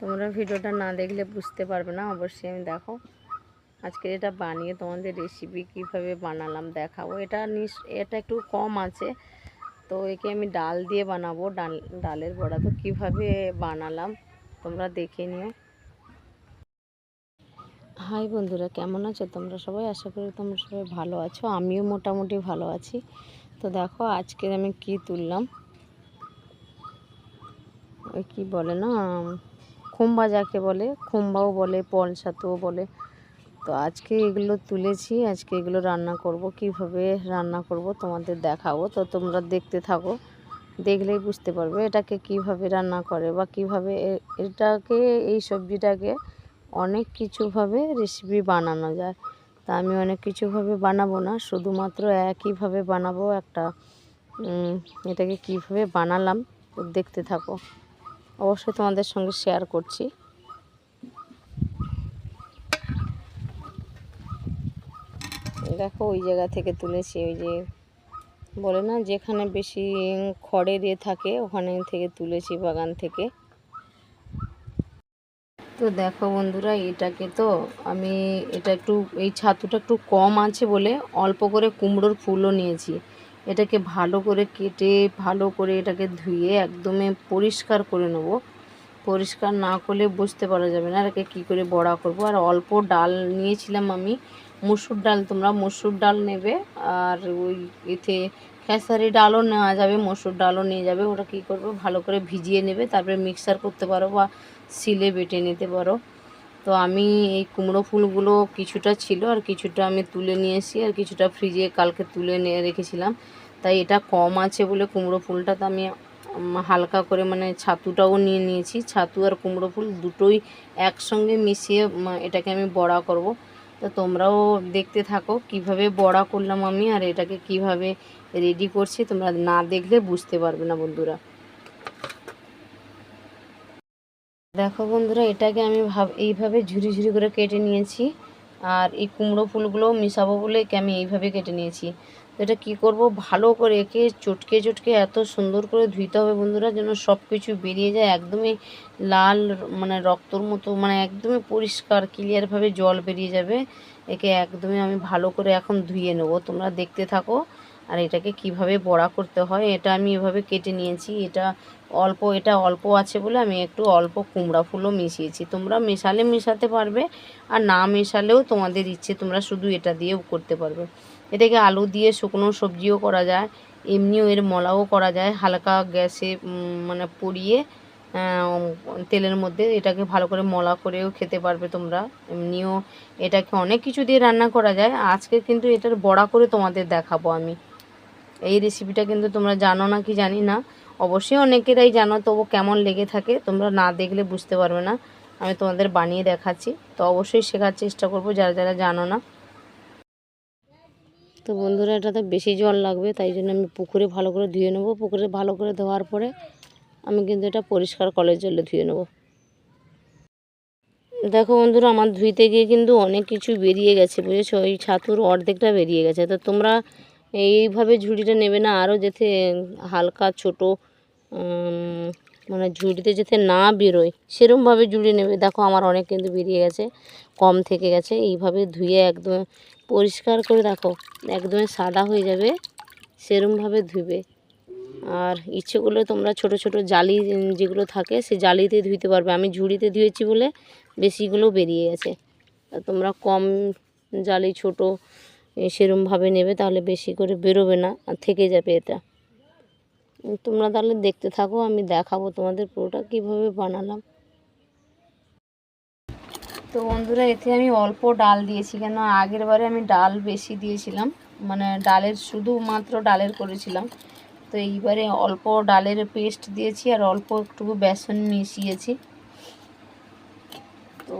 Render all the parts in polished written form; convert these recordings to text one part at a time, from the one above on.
তোমরা ভিডিওটা না দেখলে বুঝতে পারবে না, অবশ্যই আমি দেখো। আজকে এটা বানিয়ে তোমাদের রেসিপি কিভাবে বানালাম দেখাবো। এটা একটু কম আছে, তো একে আমি ডাল দিয়ে বানাবো, ডালের বড়া। তো কিভাবে বানালাম তোমরা দেখে নিও। হাই বন্ধুরা, কেমন আছো তোমরা সবাই? আশা করি তোমরা সবাই ভালো আছো, আমিও মোটামুটি ভালো আছি। তো দেখো আজকে আমি কি তুললাম, ওই কি বলে না, খুম্বা যাকে বলে, খুম্বাও বলে, পল ছাতুও বলে। তো আজকে এগুলো তুলেছি, আজকে এগুলো রান্না করব। কিভাবে রান্না করব তোমাদের দেখাবো, তো তোমরা দেখতে থাকো, দেখলেই বুঝতে পারবে এটাকে কিভাবে রান্না করে বা কিভাবে এটাকে, এই সবজিটাকে অনেক কিছুভাবে রেসিপি বানানো যায়। তা আমি অনেক কিছুভাবে বানাবো না, শুধুমাত্র একইভাবে বানাবো একটা। এটাকে কিভাবে বানালাম তো দেখতে থাকো, অবশ্যই তোমাদের সঙ্গে শেয়ার করছি। দেখো ওই জায়গা থেকে তুলেছি, ওই যে বলে না যেখানে বেশি খড়ের থাকে ওখানে থেকে তুলেছি, বাগান থেকে। তো দেখো বন্ধুরা, এটাকে তো আমি এই ছাতুটা একটু কম আছে বলে অল্প করে কুমড়োর ফুলও নিয়েছি। এটাকে ভালো করে কেটে, ভালো করে এটাকে ধুয়ে একদমই পরিষ্কার করে নেব। পরিষ্কার না করলে বুঝতে পারা যাবে না এটাকে কী করে বড়া করব। আর অল্প ডাল নিয়েছিলাম আমি, মুসুর ডাল, তোমরা মুসুর ডাল নেবে। আর ওই এতে খেসারি ডালও নেওয়া যাবে, মসুর ডালও নিয়ে যাবে। ওটা কী করবে, ভালো করে ভিজিয়ে নেবে, তারপরে মিক্সার করতে পারো বা শিলে বেটে নিতে পারো। তো আমি এই কুমড়ো ফুলগুলো কিছুটা ছিল আর কিছুটা আমি তুলে নিয়ে এসেছি, আর কিছুটা ফ্রিজে কালকে তুলে নিয়ে রেখেছিলাম। তাই এটা কম আছে বলে কুমড়ো ফুলটা তো আমি হালকা করে, মানে ছাতুটাও নিয়ে নিয়েছি। ছাতু আর কুমড়ো ফুল দুটোই একসঙ্গে মিশিয়ে এটাকে আমি বড়া করব। তো তোমরাও দেখতে থাকো কিভাবে বড়া করলাম আমি, আর এটাকে কিভাবে রেডি করছি। তোমরা না দেখলে বুঝতে পারবে না বন্ধুরা। দেখো বন্ধুরা, এটাকে আমি এইভাবে ঝুরি ঝুরি করে কেটে নিয়েছি। আর এই কুমড়ো ফুলগুলো মিশাবো বলে একে আমি এইভাবে কেটে নিয়েছি। তো এটা কী করব, ভালো করে একে চটকে চটকে এত সুন্দর করে ধুইতে হবে বন্ধুরা, যেন সব কিছু বেরিয়ে যায়, একদমই লাল, মানে রক্তর মতো, মানে একদমই পরিষ্কার ক্লিয়ারভাবে জল বেরিয়ে যাবে। একে একদমই আমি ভালো করে এখন ধুয়ে নেব, তোমরা দেখতে থাকো। আর এটাকে কিভাবে বড়া করতে হয় এটা আমি এভাবে কেটে নিয়েছি। এটা অল্প আছে বলে আমি একটু অল্প কুমড়া ফুলও মিশিয়েছি। তোমরা মেশালে মেশাতে পারবে, আর না মেশালেও তোমাদের ইচ্ছে, তোমরা শুধু এটা দিয়েও করতে পারবে। এটাকে আলু দিয়ে শুকনো সবজিও করা যায়, এমনিও এর মলাও করা যায়। হালকা গ্যাসে মানে পুড়িয়ে তেলের মধ্যে এটাকে ভালো করে মলা করেও খেতে পারবে তোমরা। এমনিও এটাকে অনেক কিছু দিয়ে রান্না করা যায়। আজকে কিন্তু এটার বড়া করে তোমাদের দেখাবো আমি। এই রেসিপিটা কিন্তু তোমরা জানো না কি জানি না, অবশ্যই অনেকেরাই জানো, তবু কেমন লেগে থাকে তোমরা না দেখলে বুঝতে পারবে না। আমি তোমাদের বানিয়ে দেখাচ্ছি, তো অবশ্যই শেখার চেষ্টা করবো যারা যারা জানো না। তো বন্ধুরা, এটাতে বেশি জল লাগবে, তাই জন্য আমি পুকুরে ভালো করে ধুয়ে নেবো। পুকুরে ভালো করে ধোয়ার পরে আমি কিন্তু এটা পরিষ্কার কলের জলে ধুয়ে নেবো। দেখো বন্ধুরা, আমার ধুইতে গিয়ে কিন্তু অনেক কিছু বেরিয়ে গেছে, বুঝেছো? ওই ছাতুর অর্ধেকটা বেরিয়ে গেছে। তো তোমরা এইভাবে ঝুড়িটা নেবে না, আরও যাতে হালকা ছোট, মানে ঝুড়িতে যাতে না বেরোয় সেরমভাবে ঝুড়ি নেবে। দেখো আমার অনেক কিন্তু বেরিয়ে গেছে, কম থেকে গেছে। এইভাবে ধুয়ে একদম পরিষ্কার করে, দেখো একদমই সাদা হয়ে যাবে, সেরমভাবে ধুবে। আর ইচ্ছে করলে তোমরা ছোট ছোট জালি যেগুলো থাকে সে জালিতে ধুইতে পারবে। আমি ঝুড়িতে ধুয়েছি বলে বেশিগুলো বেরিয়ে গেছে। তোমরা কম জালি, ছোট সেরমভাবে নেবে, তাহলে বেশি করে বেরোবে না আর থেকে যাবে এটা। তোমরা তাহলে দেখতে থাকো, আমি দেখাবো তোমাদের পুরোটা কিভাবে বানালাম। তো বন্ধুরা, এতে আমি অল্প ডাল দিয়েছি, কেন আগের বারে আমি ডাল বেশি দিয়েছিলাম, মানে শুধুমাত্র ডালের করেছিলাম। তো এইবারে অল্প ডালের পেস্ট দিয়েছি আর অল্প একটু বেসন মিশিয়েছি। তো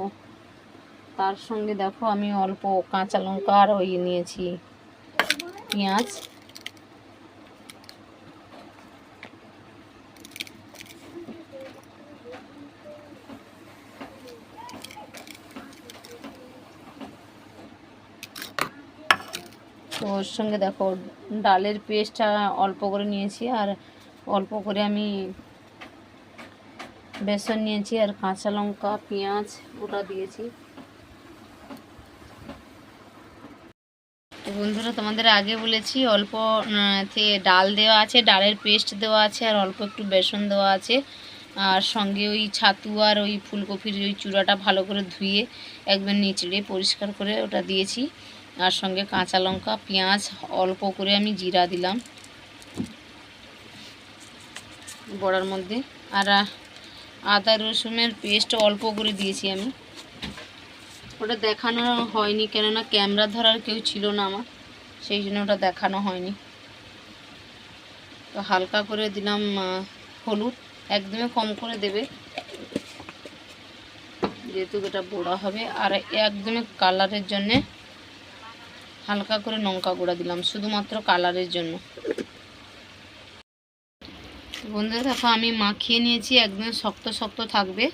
তার সঙ্গে দেখো আমি অল্প কাঁচা লঙ্কা আর ওই নিয়েছি পেঁয়াজ। তো ওর সঙ্গে দেখো ডালের পেস্টটা অল্প করে নিয়েছি, আর অল্প করে আমি বেসন নিয়েছি আর কাঁচা লঙ্কা পেঁয়াজ ওটা দিয়েছি। তো বন্ধুরা তোমাদের আগে বলেছি অল্প ডাল দেওয়া আছে, ডালের পেস্ট দেওয়া আছে আর অল্প একটু বেসন দেওয়া আছে। আর সঙ্গে ওই ছাতু আর ওই ফুলকপির ওই চূড়াটা ভালো করে ধুয়ে একবার নিচড়ে পরিষ্কার করে ওটা দিয়েছি। আর সঙ্গে কাঁচা লঙ্কা পেঁয়াজ অল্প করে আমি জিরা দিলাম বড়ার মধ্যে। আর আদা রসুনের পেস্ট অল্প করে দিয়েছি আমি। ওটা দেখানো হয়নি কেননা ক্যামেরা ধরার কেউ ছিল না আমার, সেই জন্য ওটা দেখানো হয়নি। তো হালকা করে দিলাম হলুদ, একদমই কম করে দেবে যেহেতু এটা বড়া হবে। আর একদমই কালারের জন্যে হালকা করে লঙ্কা গুঁড়া দিলাম, শুধুমাত্র কালারের জন্য। বন্ধুরা দেখো আমি মাখিয়ে নিয়েছি, একদম শক্ত শক্ত থাকবে,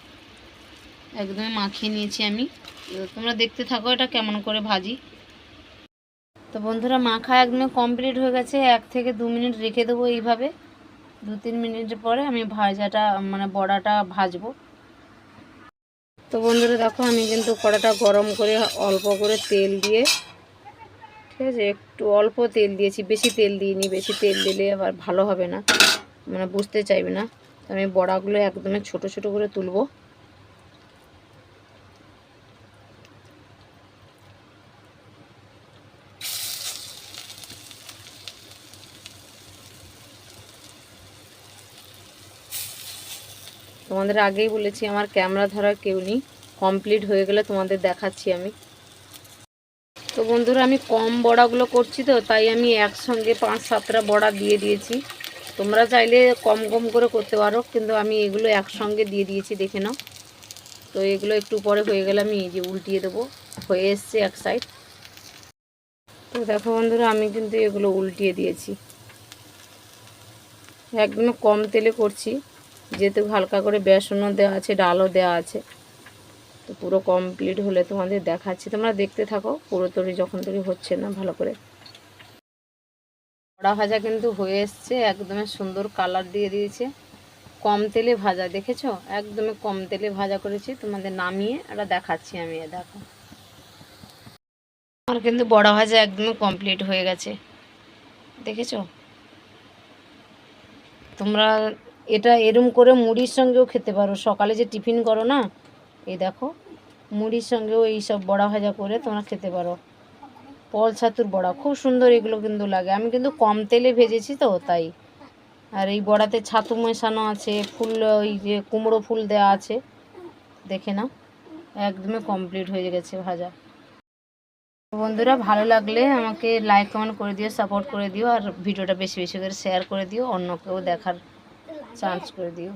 একদমই মাখিয়ে নিয়েছি আমি। তোমরা দেখতে থাকো এটা কেমন করে ভাজি। তো বন্ধুরা মাখা একদম কমপ্লিট হয়ে গেছে। 1 থেকে 2 মিনিট রেখে দেবো এইভাবে। 2-3 মিনিটের পরে আমি ভাজাটা বড়াটা ভাজবো। তো বন্ধুরা দেখো আমি কিন্তু কড়াটা গরম করে অল্প করে তেল দিয়ে, ঠিক আছে, একটু অল্প তেল দিয়েছি, বেশি তেল দিইনি। বেশি তেল দিলে আবার ভালো হবে না, বুঝতে চাইবে না। আমি বড়াগুলো একদমই ছোট ছোট করে তুলবো। তোমাদের আগেই বলেছি আমার ক্যামেরা ধরার কেউ নেই, কমপ্লিট হয়ে গেলে তোমাদের দেখাচ্ছি আমি। তো বন্ধুরা আমি কম বড়াগুলো করছি তো তাই আমি একসঙ্গে 5-7টা বড়া দিয়ে দিয়েছি। তোমরা চাইলে কম কম করে করতে পারো, কিন্তু আমি এগুলো একসঙ্গে দিয়ে দিয়েছি, দেখে নাও। তো এগুলো একটু পরে হয়ে গেলে আমি এই যে উল্টিয়ে দেবো, হয়ে এসছে এক সাইড। তো দেখো বন্ধুরা আমি কিন্তু এগুলো উল্টিয়ে দিয়েছি। একদম কম তেলে করছি যেহেতু হালকা করে বেসনও দেওয়া আছে, ডালও দেওয়া আছে। তো পুরো কমপ্লিট হলে তোমাদের দেখাচ্ছি, তোমরা দেখতে থাকো। পুরো তরি যখন তরি হচ্ছে না ভালো করে। বড়া ভাজা কিন্তু হয়ে এসছে, একদমই সুন্দর কালার দিয়ে দিয়েছে। কম তেলে ভাজা, দেখেছো, একদমই কম তেলে ভাজা করেছি। তোমাদের নামিয়ে এটা দেখাচ্ছি আমি। দেখো আমার কিন্তু বড়া ভাজা একদমই কমপ্লিট হয়ে গেছে, দেখেছো। তোমরা এটা এরম করে মুড়ির সঙ্গেও খেতে পারো, সকালে যে টিফিন করো না, এই দেখো মুড়ির সঙ্গেও এইসব বড়া ভাজা করে তোমরা খেতে পারো। পল ছাতুর বড়া খুব সুন্দর এগুলো কিন্তু লাগে। আমি কিন্তু কম তেলে ভেজেছি তো তাই। আর এই বড়াতে ছাতু মেশানো আছে, ফুল ওই যে কুমড়ো ফুল দেওয়া আছে, দেখে নাও একদমই কমপ্লিট হয়ে গেছে ভাজা। বন্ধুরা ভালো লাগলে আমাকে লাইক কমেন্ট করে দিও, সাপোর্ট করে দিও, আর ভিডিওটা বেশি বেশি করে শেয়ার করে দিও, অন্যকেও দেখার চান্স করে দিও।